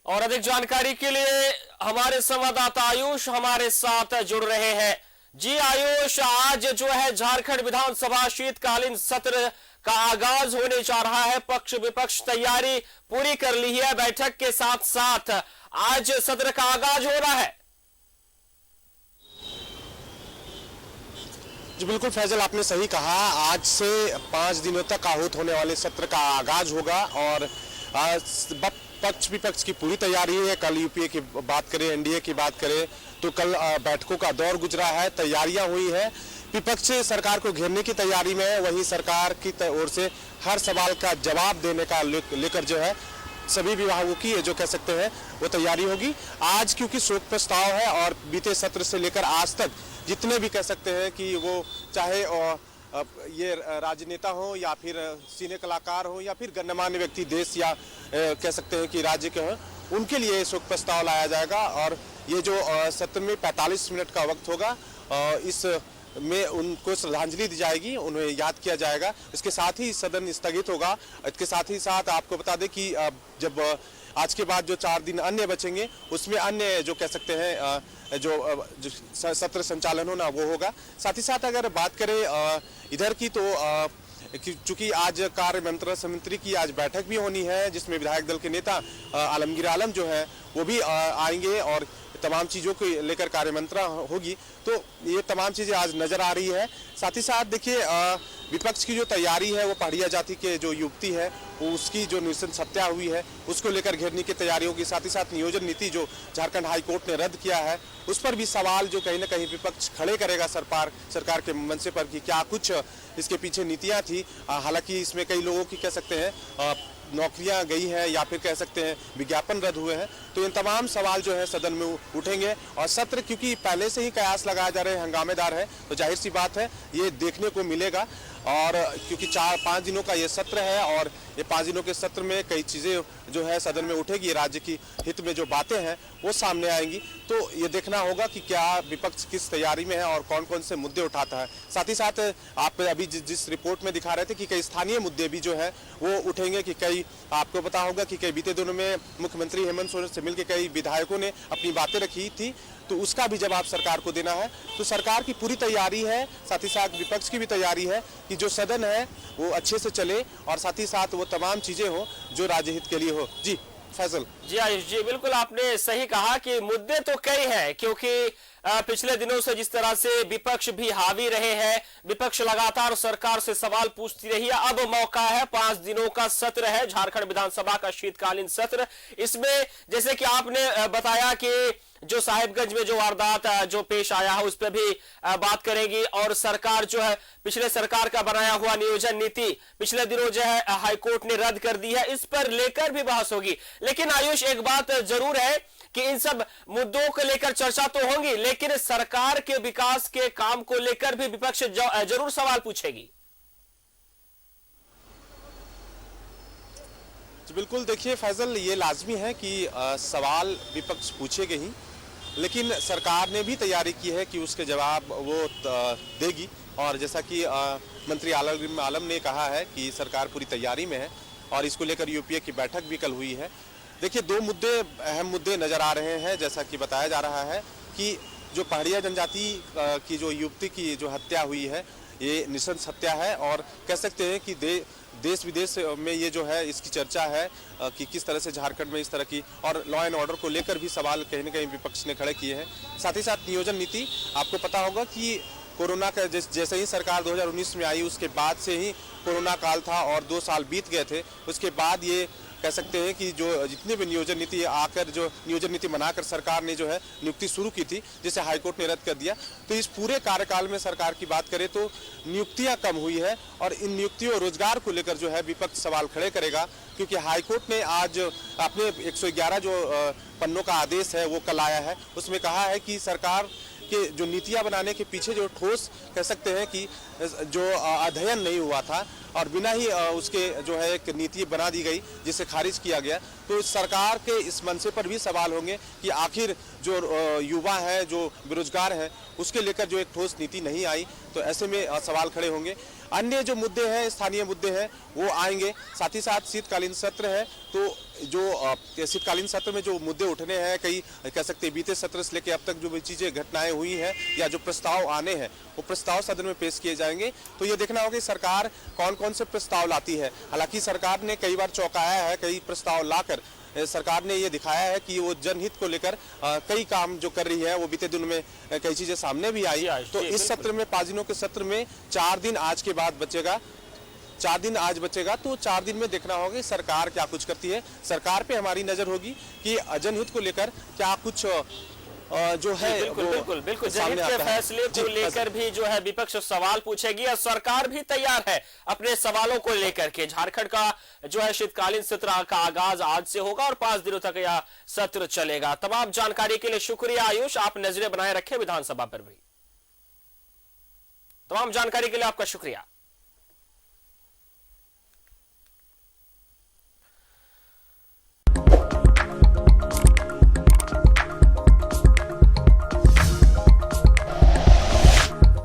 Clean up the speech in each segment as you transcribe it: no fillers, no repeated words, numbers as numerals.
और अधिक जानकारी के लिए हमारे संवाददाता आयुष हमारे साथ जुड़ रहे हैं। जी आयुष, आज जो है झारखंड विधानसभा शीतकालीन सत्र का आगाज होने जा रहा है। पक्ष विपक्ष तैयारी पूरी कर ली है। बैठक के साथ साथ आज सत्र का आगाज हो रहा है। जी बिल्कुल फैजल, आपने सही कहा। आज से 5 दिनों तक आहूत होने वाले सत्र का आगाज होगा और पक्ष विपक्ष की पूरी तैयारी है। कल यूपीए की बात करें, एनडीए की बात करें तो कल बैठकों का दौर गुजरा है, तैयारियां हुई है। विपक्ष सरकार को घेरने की तैयारी में है, वहीं सरकार की ओर से हर सवाल का जवाब देने का लेकर जो है सभी विभागों की जो कह सकते हैं वो तैयारी होगी। आज क्योंकि शोक प्रस्ताव है और बीते सत्र से लेकर आज तक जितने भी कह सकते हैं कि वो चाहे ये राजनेता हो या फिर सिने कलाकार हो या फिर गणमान्य व्यक्ति देश या कह सकते हैं कि राज्य के हों, उनके लिए शोक प्रस्ताव लाया जाएगा। और ये जो सत्र में 45 मिनट का वक्त होगा, इस में उनको श्रद्धांजलि दी जाएगी, उन्हें याद किया जाएगा। इसके साथ ही सदन स्थगित होगा। इसके साथ ही साथ आपको बता दें कि जब आज के बाद जो 4 दिन अन्य बचेंगे उसमें अन्य जो कह सकते हैं जो सत्र संचालन होना वो होगा। साथ ही साथ अगर बात करें इधर की तो चूंकि आज कार्य मंत्रणा समिति की आज बैठक भी होनी है, जिसमें विधायक दल के नेता आलमगीर आलम जो है वो भी आएंगे और तमाम चीज़ों को लेकर कार्य मंत्रणा होगी। तो ये तमाम चीज़ें आज नज़र आ रही है। साथ ही साथ देखिए विपक्ष की जो तैयारी है वो पहाड़िया जाति के जो युवती है उसकी जो नृशंस हत्या हुई है उसको लेकर घेरने की तैयारियों की, साथ ही साथ नियोजन नीति जो झारखंड हाईकोर्ट ने रद्द किया है उस पर भी सवाल जो कहीं ना कहीं विपक्ष खड़े करेगा सरकार के मंच पर कि क्या कुछ इसके पीछे नीतियाँ थी। हालांकि इसमें कई लोगों की कह सकते हैं नौकरियां गई हैं या फिर कह सकते हैं विज्ञापन रद्द हुए हैं। तो इन तमाम सवाल जो है सदन में उठेंगे और सत्र क्योंकि पहले से ही कयास लगाए जा रहे हैं हंगामेदार है, तो जाहिर सी बात है ये देखने को मिलेगा। और क्योंकि 4-5 दिनों का ये सत्र है और ये 5 दिनों के सत्र में कई चीज़ें जो है सदन में उठेगी, राज्य की हित में जो बातें हैं वो सामने आएंगी। तो ये देखना होगा कि क्या विपक्ष किस तैयारी में है और कौन कौन से मुद्दे उठाता है। साथ ही साथ आप अभी जिस रिपोर्ट में दिखा रहे थे कि कई स्थानीय मुद्दे भी जो है वो उठेंगे कि कई आपको पता होगा कि कई बीते दिनों में मुख्यमंत्री हेमंत सोरेन से मिलकर कई विधायकों ने अपनी बातें रखी थी, तो उसका भी जवाब सरकार को देना है। तो सरकार की पूरी तैयारी है, साथ ही साथ विपक्ष की भी तैयारी है कि जो सदन है वो अच्छे से चले और साथ ही साथ वो तमाम चीजें हो जो राज्य हित के लिए हो। जी फैसल। जी आयुष जी, बिल्कुल आपने सही कहा कि मुद्दे तो कई हैं, क्योंकि पिछले दिनों से जिस तरह से विपक्ष भी हावी रहे हैं, विपक्ष लगातार सरकार से सवाल पूछती रही है। अब मौका है, 5 दिनों का सत्र है झारखंड विधानसभा का शीतकालीन सत्र। इसमें जैसे कि आपने बताया कि जो साहिबगंज में जो वारदात जो पेश आया है उस पर भी बात करेंगी और सरकार जो है पिछले सरकार का बनाया हुआ नियोजन नीति पिछले दिनों जो है हाईकोर्ट ने रद्द कर दी है, इस पर लेकर भी बहस होगी। लेकिन आयुष, एक बात जरूर है कि इन सब मुद्दों को लेकर चर्चा तो होगी, लेकिन सरकार के विकास के काम को लेकर भी विपक्ष जरूर सवाल पूछेगी। बिल्कुल, देखिए फैजल, ये लाजमी है कि सवाल विपक्ष पूछेगा ही, लेकिन सरकार ने भी तैयारी की है कि उसके जवाब वो देगी। और जैसा कि मंत्री आलम ने कहा है कि सरकार पूरी तैयारी में है और इसको लेकर यूपीए की बैठक भी कल हुई है। देखिए 2 मुद्दे अहम मुद्दे नज़र आ रहे हैं। जैसा कि बताया जा रहा है कि जो पहाड़िया जनजाति की जो युवती की जो हत्या हुई है ये नृशंस हत्या है और कह सकते हैं कि देश विदेश में ये जो है इसकी चर्चा है कि किस तरह से झारखंड में इस तरह की और लॉ एंड ऑर्डर को लेकर भी सवाल कहीं ना कहीं विपक्ष ने खड़े किए हैं। साथ ही साथ नियोजन नीति, आपको पता होगा कि कोरोना का जैसे ही सरकार 2019 में आई उसके बाद से ही कोरोना काल था और 2 साल बीत गए थे। उसके बाद ये कह सकते हैं कि जो जितने भी नियोजन नीति आकर जो नियोजन नीति बनाकर सरकार ने जो है नियुक्ति शुरू की थी, जिसे हाईकोर्ट ने रद्द कर दिया। तो इस पूरे कार्यकाल में सरकार की बात करें तो नियुक्तियां कम हुई है और इन नियुक्तियों और रोजगार को लेकर जो है विपक्ष सवाल खड़े करेगा, क्योंकि हाईकोर्ट ने आज अपने 111 जो पन्नों का आदेश है वो कल आया है। उसमें कहा है कि सरकार के जो नीतियां बनाने के पीछे जो ठोस कह सकते हैं कि जो अध्ययन नहीं हुआ था और बिना ही उसके जो है एक नीति बना दी गई जिसे खारिज किया गया, तो सरकार के इस मनसे पर भी सवाल होंगे कि आखिर जो युवा है, जो बेरोजगार है, उसके लेकर जो एक ठोस नीति नहीं आई, तो ऐसे में सवाल खड़े होंगे। अन्य जो मुद्दे हैं, स्थानीय मुद्दे हैं, वो आएंगे। साथ ही साथ शीतकालीन सत्र है, तो जो शीतकालीन सत्र में जो मुद्दे उठने हैं, कई कह सकते हैं बीते सत्र से लेकर अब तक जो भी चीजें घटनाएं हुई हैं या जो प्रस्ताव आने हैं, वो प्रस्ताव सदन में पेश किए जाएंगे। तो ये देखना होगा कि सरकार कौन कौन से प्रस्ताव लाती है। हालांकि सरकार ने कई बार चौंकाया है, कई प्रस्ताव लाकर सरकार ने ये दिखाया है कि वो जनहित को लेकर कई काम जो कर रही है, वो बीते दिन में कई चीजें सामने भी आई। तो इस सत्र में, 5 दिनों के सत्र में 4 दिन आज के बाद बचेगा, 4 दिन आज बचेगा, तो 4 दिन में देखना होगा सरकार क्या कुछ करती है। सरकार पे हमारी नजर होगी कि जनहित को लेकर क्या कुछ जो है बिल्कुल जनहित के फैसले को लेकर भी जो है विपक्ष सवाल पूछेगी और सरकार भी तैयार है अपने सवालों को लेकर के। झारखंड का जो है शीतकालीन सत्र का आगाज आज से होगा और 5 दिनों तक यह सत्र चलेगा। तमाम जानकारी के लिए शुक्रिया आयुष, आप नजरें बनाए रखे विधानसभा पर भी। तमाम जानकारी के लिए आपका शुक्रिया।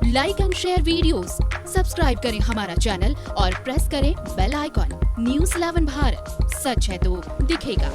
Like and share videos, subscribe करें हमारा चैनल और प्रेस करें बेल आइकॉन। न्यूज़ 11 भारत, सच है तो दिखेगा।